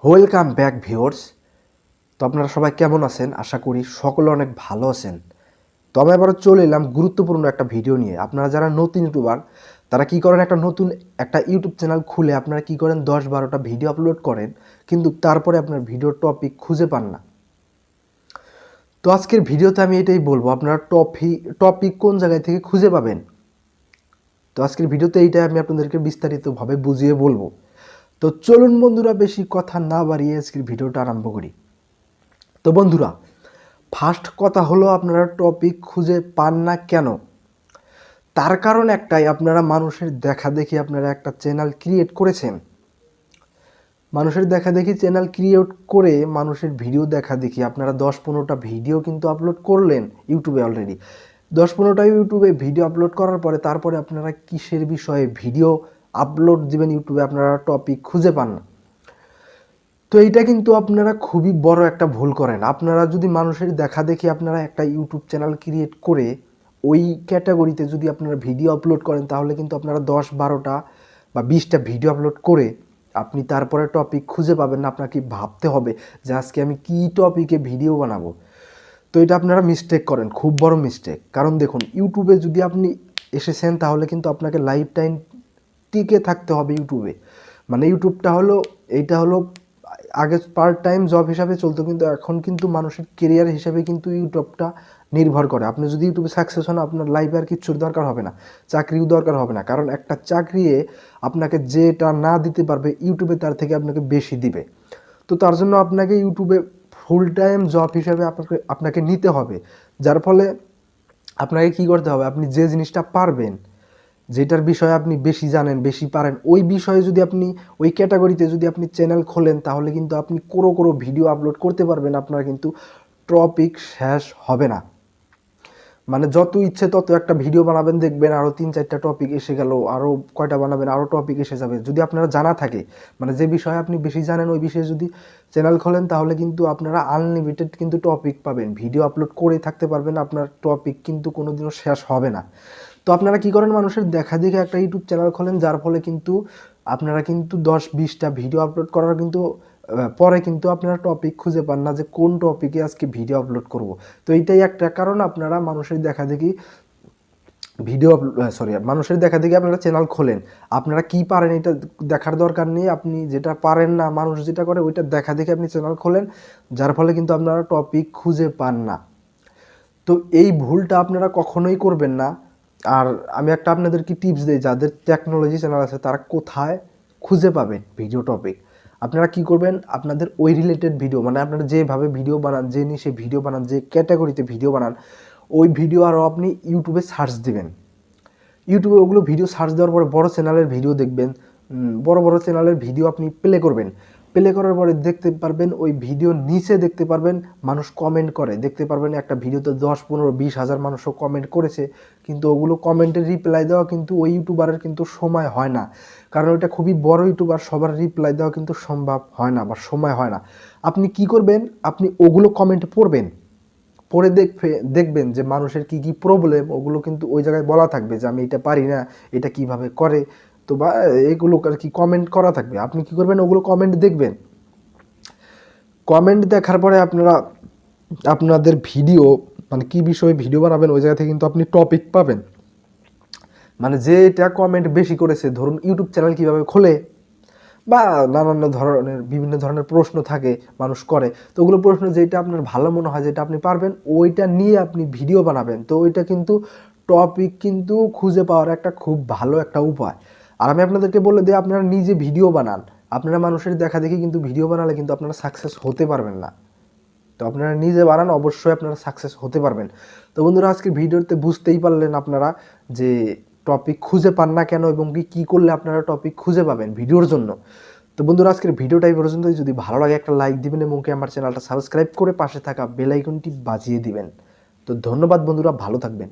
Welcome back viewers. তো আপনারা সবাই কেমন আছেন? আশা করি সকলে অনেক ভালো আছেন। তো আমি আবারও চলে এলাম গুরুত্বপূর্ণ একটা ভিডিও নিয়ে। আপনারা যারা নতুন ইউটিউবার তারা কি করেন, একটা ইউটিউব চ্যানেল খুলে আপনারা কি করেন 10-12টা ভিডিও আপলোড করেন, কিন্তু তারপরে আপনার ভিডিওর টপিক খুঁজে পান না। তো আজকের ভিডিওতে আমি এটাই বলবো, আপনারা টপিক কোন জায়গায় থেকে খুঁজে পাবেন। তো আজকের ভিডিওতে এইটাই আমি আপনাদেরকে বিস্তারিতভাবে বুঝিয়ে বলবো। তো চলুন বন্ধুরা, বেশি কথা না বাড়িয়ে আজকের ভিডিওটা আরম্ভ করি। তো বন্ধুরা, ফার্স্ট কথা হলো, আপনারা টপিক খুঁজে পান না কেন? তার কারণ একটাই, আপনারা মানুষের দেখাদেখি আপনারা একটা চ্যানেল ক্রিয়েট করেছেন। মানুষের দেখাদেখি চ্যানেল ক্রিয়েট করে মানুষের ভিডিও দেখাদেখি আপনারা 10-15টা ভিডিও কিন্তু আপলোড করলেন ইউটিউবে। অলরেডি 10-15টা ইউটিউবে ভিডিও আপলোড করার পরে তারপরে আপনারা কিসের বিষয়ে ভিডিও আপলোড দিবেন ইউটিউবে, আপনারা টপিক খুঁজে পান না। তো এইটা কিন্তু আপনারা খুবই বড় একটা ভুল করেন। আপনারা যদি মানুষের দেখাদেখি আপনারা একটা ইউটিউব চ্যানেল ক্রিয়েট করে ওই ক্যাটাগরিতে যদি আপনারা ভিডিও আপলোড করেন, তাহলে কিন্তু আপনারা 10-12টা বা 20টা ভিডিও আপলোড করে আপনি তারপরে টপিক খুঁজে পাবেন না। আপনাকে ভাবতে হবে যে আজকে আমি কী টপিকে ভিডিও বানাবো। তো এটা আপনারা মিস্টেক করেন, খুব বড় মিস্টেক। কারণ দেখুন, ইউটিউবে যদি আপনি এসেছেন তাহলে কিন্তু আপনাকে লাইফ টাইম টিকে থাকতে হবে ইউটিউবে। মানে ইউটিউবটা হলো, এইটা হলো আগে পার্ট টাইম জব হিসাবে চলতো, কিন্তু এখন কিন্তু মানুষের কেরিয়ার হিসাবে কিন্তু ইউটিউবটা নির্ভর করে। আপনি যদি ইউটিউবে সাকসেস হন, আপনার লাইফে আর কিচ্ছুর দরকার হবে না, চাকরিও দরকার হবে না। কারণ একটা চাকরিয়ে আপনাকে যেটা না দিতে পারবে ইউটিউবে তার থেকে আপনাকে বেশি দিবে। তো তার জন্য আপনাকে ইউটিউবে ফুল টাইম জব হিসাবে আপনাকে নিতে হবে। যার ফলে আপনাকে কি করতে হবে, আপনি যে জিনিসটা পারবেন, যেটার বিষয়ে আপনি বেশি জানেন, বেশি পারেন, ওই বিষয়ে যদি আপনি ওই ক্যাটাগরিতে যদি আপনি চ্যানেল খোলেন, তাহলে কিন্তু আপনি কোনো ভিডিও আপলোড করতে পারবেন। আপনার কিন্তু টপিক শেষ হবে না। মানে যত ইচ্ছে তত একটা ভিডিও বানাবেন, দেখবেন আরও 3-4টা টপিক এসে গেল, আরও কয়টা বানাবেন, আরও টপিক এসে যাবে। যদি আপনারা জানা থাকে, মানে যে বিষয়ে আপনি বেশি জানেন ওই বিষয়ে যদি চ্যানেল খোলেন, তাহলে কিন্তু আপনারা আনলিমিটেড কিন্তু টপিক পাবেন, ভিডিও আপলোড করেই থাকতে পারবেন। আপনার টপিক কিন্তু কোনোদিনও শেষ হবে না। তো আপনারা কি করেন, মানুষের দেখাদেখি একটা ইউটিউব চ্যানেল খোলেন, যার ফলে কিন্তু আপনারা কিন্তু 10-20টা ভিডিও আপলোড করার কিন্তু পরে কিন্তু আপনারা টপিক খুঁজে পান না যে কোন টপিকে আজকে ভিডিও আপলোড করব। তো এইটাই একটা কারণ, আপনারা মানুষের দেখাদেখি মানুষের দেখাদেখি আপনারা চ্যানেল খোলেন। আপনারা কি পারেন এটা দেখার দরকার নেই, আপনি যেটা পারেন না, মানুষ যেটা করে ওইটা দেখাদেখি আপনি চ্যানেল খোলেন, যার ফলে কিন্তু আপনারা টপিক খুঁজে পান না। তো এই ভুলটা আপনারা কখনোই করবেন না। আর আমি একটা আপনাদেরকে টিপস দিই, যাদের টেকনোলজি চ্যানেল আছে তারা কোথায় খুঁজে পাবেন ভিডিও টপিক। আপনারা কি করবেন, আপনাদের ওই রিলেটেড ভিডিও, মানে আপনারা যেভাবে ভিডিও বানান, যে নিশে ভিডিও বানান, যে ক্যাটাগরিতে ভিডিও বানান, ওই ভিডিও আরও আপনি ইউটিউবে সার্চ দিবেন। ইউটিউবে ওগুলো ভিডিও সার্চ দেওয়ার পরে বড় চ্যানেলের ভিডিও দেখবেন, বড় চ্যানেলের ভিডিও আপনি প্লে করবেন। প্লে করার পরে দেখতে পারবেন ওই ভিডিও নিচে দেখতে পারবেন মানুষ কমেন্ট করে, দেখতে পারবেন একটা ভিডিওতে 10-15-20 হাজার মানুষও কমেন্ট করেছে, কিন্তু ওগুলো কমেন্টের রিপ্লাই দেওয়া কিন্তু ওই ইউটিউবারের কিন্তু সময় হয় না। কারণ ওইটা খুবই বড় ইউটিউবার, সবার রিপ্লাই দেওয়া কিন্তু সম্ভব হয় না বা সময় হয় না। আপনি কি করবেন, আপনি ওগুলো কমেন্ট পড়বেন, পড়ে দেখবেন যে মানুষের কি কি প্রবলেম, ওগুলো কিন্তু ওই জায়গায় বলা থাকবে যে আমি এটা পারি না, এটা কিভাবে করে, তো বা এগুলো আর কি কমেন্ট করা থাকবে। আপনি কি করবেন, ওগুলো কমেন্ট দেখবেন। কমেন্ট দেখার পরে আপনারা আপনাদের ভিডিও, মানে কি বিষয়ে ভিডিও বানাবেন, ওই জায়গা থেকে কিন্তু আপনি টপিক পাবেন। মানে যে এটা কমেন্ট বেশি করেছে, ধরুন ইউটিউব চ্যানেল কীভাবে খোলে বা বিভিন্ন ধরনের প্রশ্ন থাকে মানুষ করে, তো ওগুলো প্রশ্ন যেটা আপনার ভালো মনে হয়, যেটা আপনি পারবেন, ওইটা নিয়ে আপনি ভিডিও বানাবেন। তো ওইটা কিন্তু টপিক কিন্তু খুঁজে পাওয়ার একটা খুব ভালো একটা উপায়। আর আমি আপনাদেরকে বলে দিই, আপনারা নিজে ভিডিও বানান, আপনারা মানুষের দেখা দেখি কিন্তু ভিডিও বানালে কিন্তু আপনারা সাকসেস হতে পারবেন না। তো আপনারা নিজে বানান, অবশ্যই আপনারা সাকসেস হতে পারবেন। তো বন্ধুরা, আজকে ভিডিওতে বুঝতেই পারলেন আপনারা যে টপিক খুঁজে পান না কেন এবং কি করলে আপনারা টপিক খুঁজে পাবেন ভিডিওর জন্য। তো বন্ধুরা, আজকের ভিডিওটা এই পর্যন্ত। যদি ভালো লাগে একটা লাইক দিবেন এবং আমার চ্যানেলটা সাবস্ক্রাইব করে পাশে থাকা বেল আইকনটি বাজিয়ে দিবেন। তো ধন্যবাদ বন্ধুরা, ভালো থাকবেন।